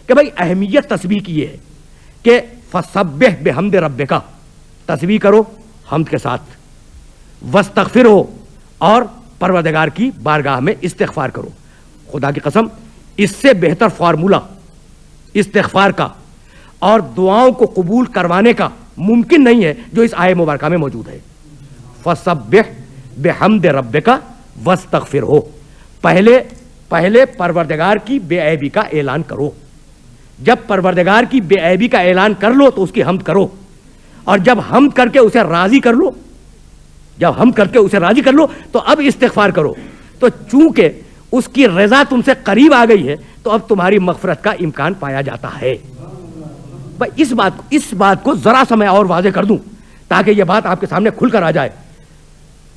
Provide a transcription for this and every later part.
کہ بھائی اہمیت تسبیح کی یہ ہے کہ فسبح بحمد ربک، تسبیح کرو حمد کے ساتھ، واستغفرہ، اور پروردگار کی بارگاہ میں استغفار کرو۔ خدا کی قسم اس سے بہتر فارمولہ استغفار کا اور دعاؤں کو قبول کروانے کا ممکن نہیں ہے جو اس آیہ مبارکہ میں موجود ہے۔ فسبح بحمد ربک واستغفرہ، پہلے پروردگار کی بے عیبی کا اعلان کرو۔ جب پروردگار کی بے عیبی کا اعلان کر لو تو اس کی حمد کرو، اور جب حمد کر کے اسے راضی کر لو، تو اب استغفار کرو۔ تو چونکہ اس کی رضا تم سے قریب آ گئی ہے تو اب تمہاری مغفرت کا امکان پایا جاتا ہے۔ بھائی اس بات کو ذرا سا میں اور واضح کر دوں تاکہ یہ بات آپ کے سامنے کھل کر آ جائے۔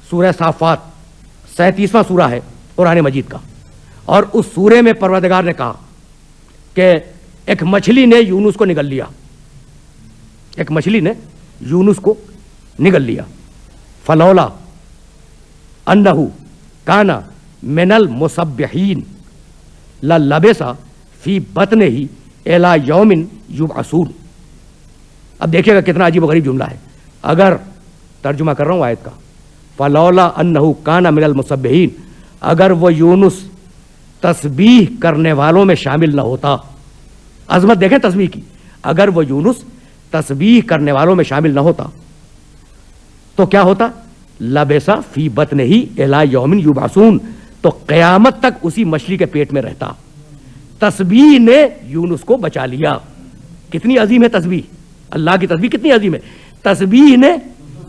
سورہ صافات 37واں سورہ ہے قرآن مجید کا، اور اس سورے میں پروردگار نے کہا کہ ایک مچھلی نے یونس کو نگل لیا، فلولا انہ کان من المسبحین للبث فی بطنہ الی یوم یبعثون۔ اب دیکھیے گا کتنا عجیب و غریب جملہ ہے۔ اگر ترجمہ کر رہا ہوں آیت کا، فلولا انہ کان من المسبحین، اگر وہ یونس تسبیح کرنے والوں میں شامل نہ ہوتا، عظمت دیکھیں تسبیح کی، اگر وہ یونس تسبیح کرنے والوں میں شامل نہ ہوتا تو کیا ہوتا؟ لبث فی بطنہ الی یوم یبعثون، تو قیامت تک اسی مچھلی کے پیٹ میں رہتا۔ تسبیح نے یونس کو بچا لیا۔ کتنی عظیم ہے تسبیح، اللہ کی تسبیح کتنی عظیم ہے۔ تسبیح نے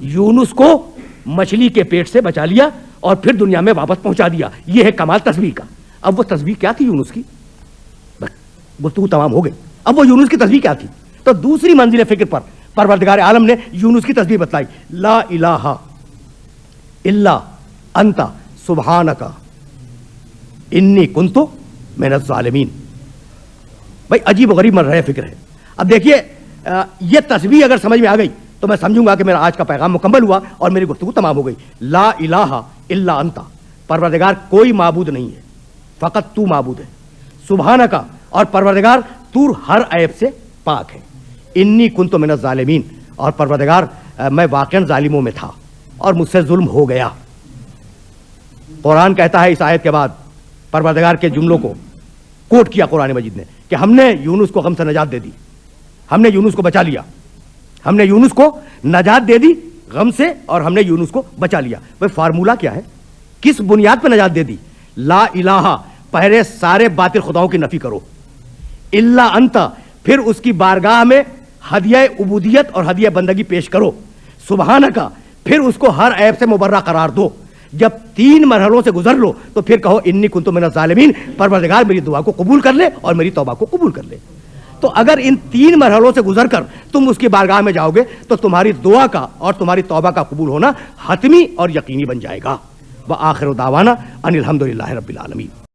یونس کو مچھلی کے پیٹ سے بچا لیا اور پھر دنیا میں واپس پہنچا دیا۔ یہ ہے کمال تسبیح کا۔ اب وہ تسبیح کیا تھی یونس کی؟ گفتگو تمام ہو گئی۔ اب وہ یونس کی تسبیح کیا تھی؟ تو دوسری منزل فکر پر پروردگار عالم نے یونس کی تسبیح بتلائی، لا الہ الا انت سبحانک انی کنت من الظالمین۔ بھائی عجیب و غریب مرحلہ فکر ہے۔ اب دیکھیے یہ تسبیح اگر سمجھ میں آ گئی تو میں سمجھوں گا کہ میرا آج کا پیغام مکمل ہوا اور میری گفتگو تمام ہو گئی۔ لا الہ الا انت، پروردگار کوئی معبود نہیں ہے، فقط تو معبود ہے۔ سبحانک، اور پروردگار تو ہر عیب سے پاک ہے۔ انی کنت من الظالمین، اور پروردگار میں واقعاً ظالموں میں تھا اور مجھ سے ظلم ہو گیا۔ قرآن کہتا ہے اس آیت کے بعد پروردگار کے جملوں کو کوٹ کیا قرآن مجید نے کہ ہم نے یونس کو غم سے نجات دے دی، ہم نے یونس کو بچا لیا، ہم نے یونس کو نجات دے دی غم سے، اور ہم نے یونس کو بچا لیا۔ بھائی فارمولہ کیا ہے؟ کس بنیاد پہ نجات دے دی؟ لا الہ، پہلے سارے باطل خداؤں کی نفی کرو، الا انت، پھر اس کی بارگاہ میں ہدیہ عبودیت اور ہدیہ بندگی پیش کرو، سبحانک، پھر اس کو ہر عیب سے مبرہ قرار دو۔ جب 3 مرحلوں سے گزر لو تو پھر کہو انی کنت من الظالمین، پروردگار میری دعا کو قبول کر لے اور میری توبہ کو قبول کر لے۔ تو اگر ان 3 مرحلوں سے گزر کر تم اس کی بارگاہ میں جاؤ گے تو تمہاری دعا کا اور تمہاری توبہ کا قبول ہونا حتمی اور یقینی بن جائے گا۔ وآخر دعوانا ان الحمد للہ رب العالمین۔